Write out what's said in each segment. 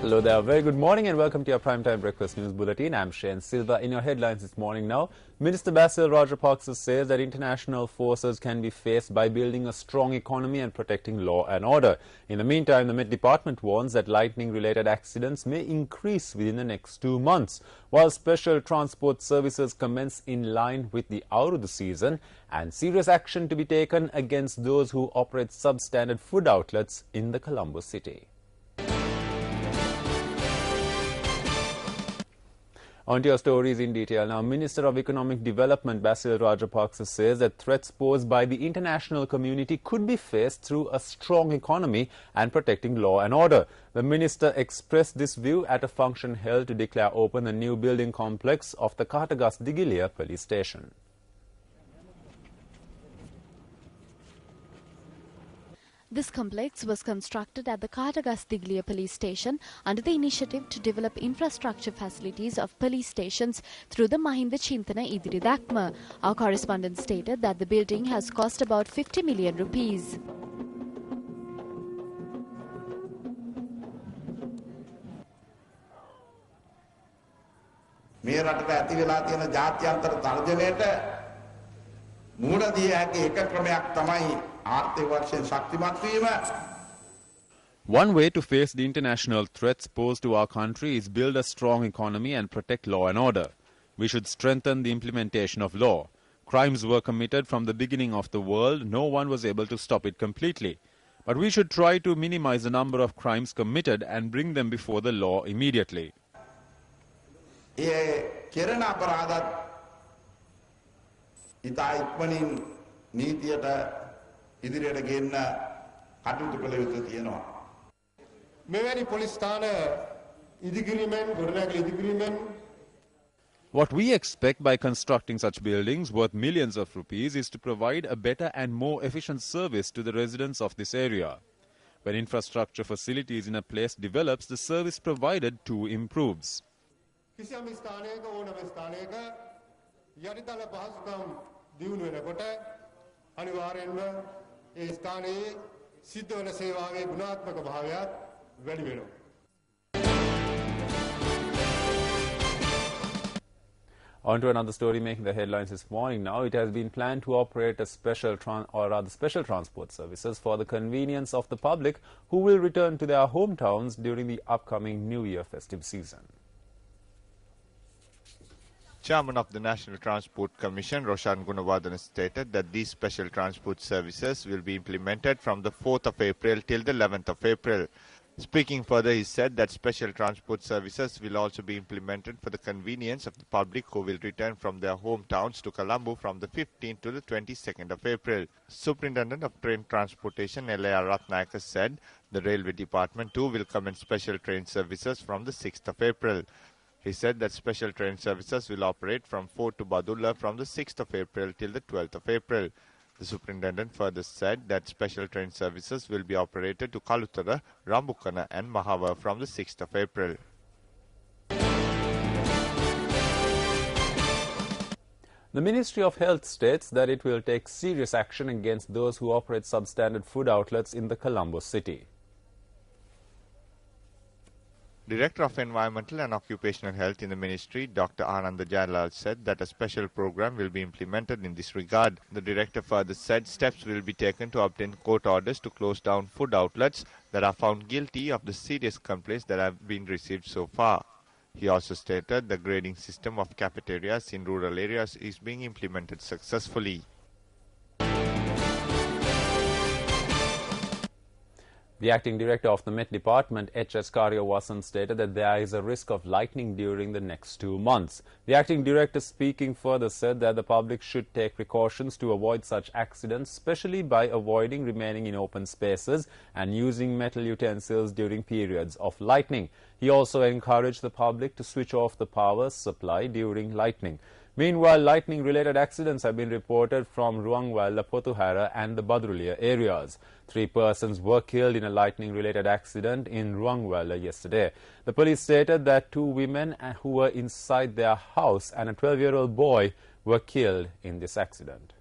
Hello there, very good morning and welcome to your Primetime Breakfast News Bulletin. I'm Shane Silva. In your headlines this morning now, Minister Basil Rajapaksa says that international forces can be faced by building a strong economy and protecting law and order. In the meantime, the Met Department warns that lightning-related accidents may increase within the next 2 months, while special transport services commence in line with the Aurud season and serious action to be taken against those who operate substandard food outlets in the Colombo city. On to your stories in detail. Now, Minister of Economic Development Basil Rajapaksa says that threats posed by the international community could be faced through a strong economy and protecting law and order. The minister expressed this view at a function held to declare open the new building complex of the Katagas Digilia police station. This complex was constructed at the Katagas Digilia police station under the initiative to develop infrastructure facilities of police stations through the Mahinda Chintana Idiri Dakma. Our correspondent stated that the building has cost about 50 million rupees. මේ රටට ඇති වෙලා තියෙන ජාත්‍යන්තර තර්ජනයට මුහුණ දිය හැකි එක ක්‍රමයක් තමයි ආර්ථික වශයෙන් ශක්තිමත් වීම. One way to face the international threats posed to our country is build a strong economy and protect law and order. We should strengthen the implementation of law. Crimes were committed from the beginning of the world. No one was able to stop it completely. But we should try to minimize the number of crimes committed and bring them before the law immediately. ඒ කෙරෙන අපරාධත් ඉතා ඉක්මනින් නීතියට ඉදිරියට ගෙන්න කටයුතු කළ යුතු තියෙනවා. මෙවැනි පොලිස් ස්ථාන ඉදිකිරීමෙන් ගොඩනැගිලි ඉදිකිරීමෙන් What we expect by constructing such buildings worth millions of rupees is to provide a better and more efficient service to the residents of this area. When infrastructure facilities in a place develops, the service provided too improves. කිසියම් ස්ථානයක ඕනම ස්ථානයක යටිතල පහසුකම් දියුණු වෙනකොට අනිවාර්යෙන්ම ඒ ස්ථානයේ සිද්ධ වන සේවාවේ ගුණාත්මක භාවයත් වැඩි වෙනවා. On to another story making the headlines this morning now. It has been planned to operate a special transport services for the convenience of the public who will return to their hometowns during the upcoming New Year festive season. Chairman of the National Transport Commission, Roshan Gunawardena, stated that these special transport services will be implemented from the 4th of April till the 11th of April. Speaking further, he said that special transport services will also be implemented for the convenience of the public who will return from their hometowns to Colombo from the 15th to the 22nd of April. Superintendent of Train Transportation, L.A.R. Ratnayaka, said the Railway Department too will commence special train services from the 6th of April. He said that special train services will operate from Fort to Badulla from the 6th of April till the 12th of April. The superintendent further said that special train services will be operated to Kalutara, Rambukana and Mahava from the 6th of April. The Ministry of Health states that it will take serious action against those who operate substandard food outlets in the Colombo city. Director of Environmental and Occupational Health in the Ministry, Dr. Ananda Jayalal, said that a special program will be implemented in this regard. The director further said steps will be taken to obtain court orders to close down food outlets that are found guilty of the serious complaints that have been received so far. He also stated the grading system of cafeterias in rural areas is being implemented successfully. The acting director of the Met Department, H.S. Karyawasan, stated that there is a risk of lightning during the next 2 months. The acting director, speaking further, said that the public should take precautions to avoid such accidents, especially by avoiding remaining in open spaces and using metal utensils during periods of lightning. He also encouraged the public to switch off the power supply during lightning. Meanwhile, lightning-related accidents have been reported from Ruangwala, Potuhara and the Badrulia areas. 3 persons were killed in a lightning-related accident in Ruangwala yesterday. The police stated that 2 women who were inside their house and a 12-year-old boy were killed in this accident.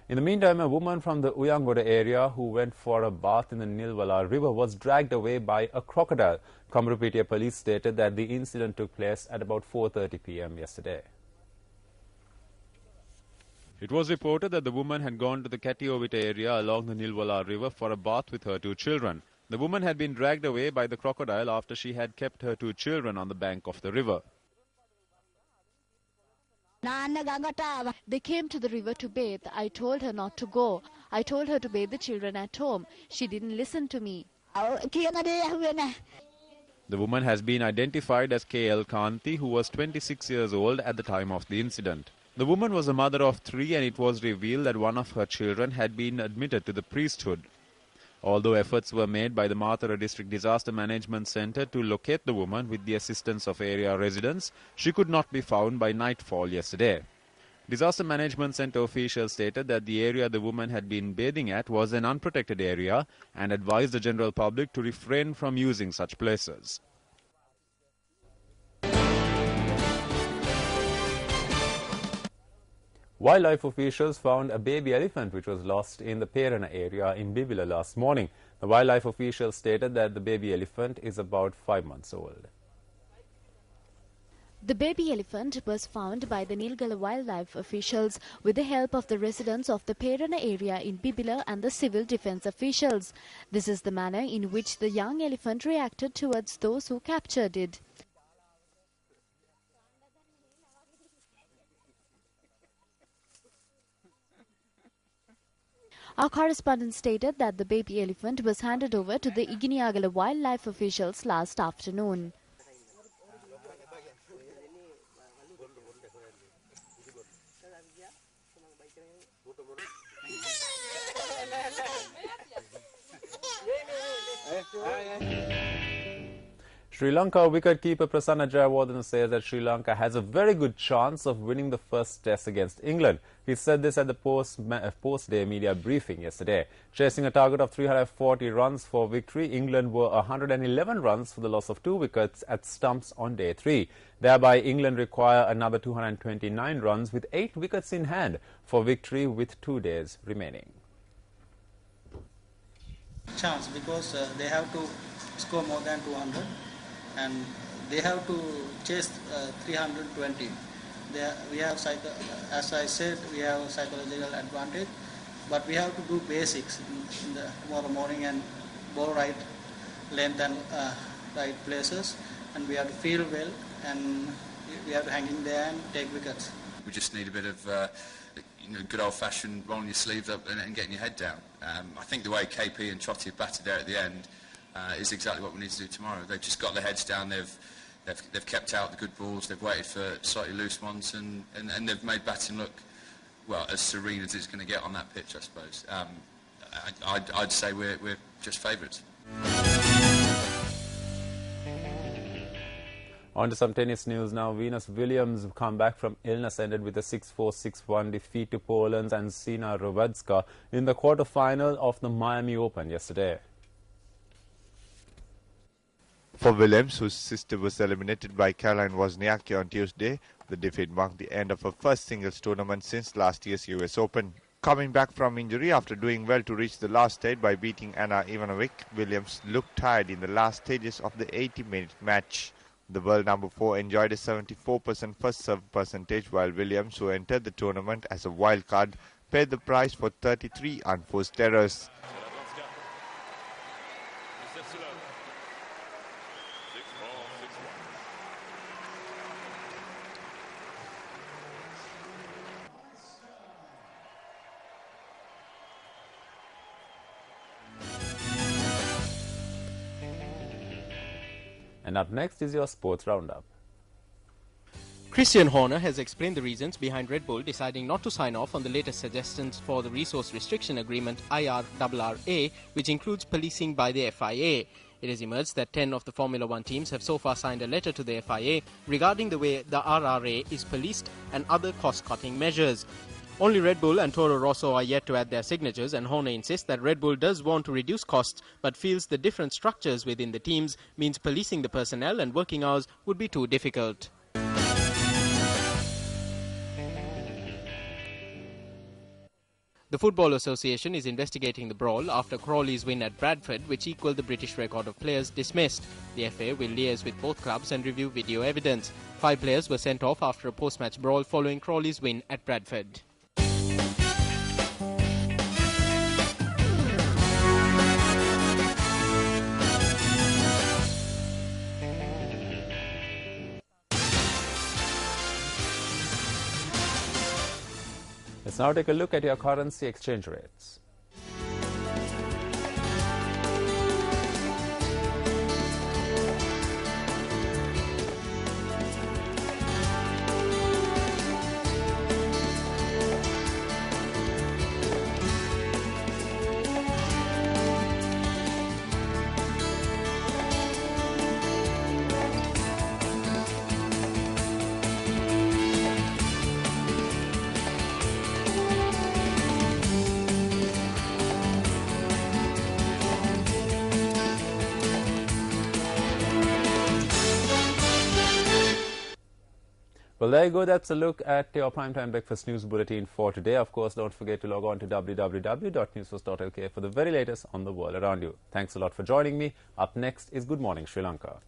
In the meantime, a woman from the Uyangoda area who went for a bath in the Nilwala River was dragged away by a crocodile. Kamarupitiya police stated that the incident took place at about 4:30 p.m. yesterday. It was reported that the woman had gone to the Katiovita area along the Nilwala River for a bath with her 2 children. The woman had been dragged away by the crocodile after she had kept her 2 children on the bank of the river. They came to the river to bathe. I told her not to go. I told her to bathe the children at home. She didn't listen to me. The woman has been identified as K.L. Kanti, who was 26 years old at the time of the incident. The woman was a mother of 3, and it was revealed that one of her children had been admitted to the priesthood. Although efforts were made by the Mathura District Disaster Management Centre to locate the woman with the assistance of area residents, she could not be found by nightfall yesterday. Disaster Management Centre officials stated that the area the woman had been bathing at was an unprotected area and advised the general public to refrain from using such places. Wildlife officials found a baby elephant which was lost in the Perana area in Bibila last morning. The wildlife officials stated that the baby elephant is about 5 months old. The baby elephant was found by the Nilgala wildlife officials with the help of the residents of the Perana area in Bibila and the civil defence officials. This is the manner in which the young elephant reacted towards those who captured it. Our correspondent stated that the baby elephant was handed over to the Iginiagala wildlife officials last afternoon. Sri Lanka wicketkeeper Prasanna Jayawardene says that Sri Lanka has a very good chance of winning the first test against England. He said this at the post-day media briefing yesterday. Chasing a target of 340 runs for victory, England were 111 runs for the loss of 2 wickets at stumps on day 3. Thereby, England require another 229 runs with 8 wickets in hand for victory with 2 days remaining. Chance because they have to score more than 200 and they have to chase 320. We have, as I said, we have a psychological advantage, but we have to do basics in the tomorrow morning and ball right length and right places, and we have to feel well and we have to hang in there and take wickets. We just need a bit of good old-fashioned rolling your sleeves up and getting your head down. I think the way KP and Trotty have batted there at the end is exactly what we need to do tomorrow. They've just got their heads down, they've kept out the good balls, they've waited for slightly loose ones, and they've made batting look, well, as serene as it's going to get on that pitch, I suppose. I'd say we're just favourites. On to some tennis news now. Venus Williams' comeback from illness ended with a 6-4, 6-1 defeat to Poland's Anzina Rowadzka in the quarter-final of the Miami Open yesterday. For Williams, whose sister was eliminated by Caroline Wozniacki on Tuesday, the defeat marked the end of her first singles tournament since last year's US Open. Coming back from injury after doing well to reach the last stage by beating Anna Ivanovic, Williams looked tired in the last stages of the 80-minute match. The world number 4 enjoyed a 74% first serve percentage, while Williams, who entered the tournament as a wild card, paid the price for 33 unforced errors. And up next is your sports roundup. Christian Horner has explained the reasons behind Red Bull deciding not to sign off on the latest suggestions for the Resource Restriction Agreement IRRRA, which includes policing by the FIA. It has emerged that 10 of the Formula One teams have so far signed a letter to the FIA regarding the way the RRA is policed and other cost-cutting measures. Only Red Bull and Toro Rosso are yet to add their signatures, and Horner insists that Red Bull does want to reduce costs but feels the different structures within the teams means policing the personnel and working hours would be too difficult. The The Football Association is investigating the brawl after Crawley's win at Bradford, which equalled the British record of players dismissed. The FA will liaise with both clubs and review video evidence. 5 players were sent off after a post-match brawl following Crawley's win at Bradford. Let's now take a look at your currency exchange rates. Well, there you go. That's a look at your Primetime Breakfast News Bulletin for today. Of course, don't forget to log on to www.newsfirst.lk for the very latest on the world around you. Thanks a lot for joining me. Up next is Good Morning Sri Lanka.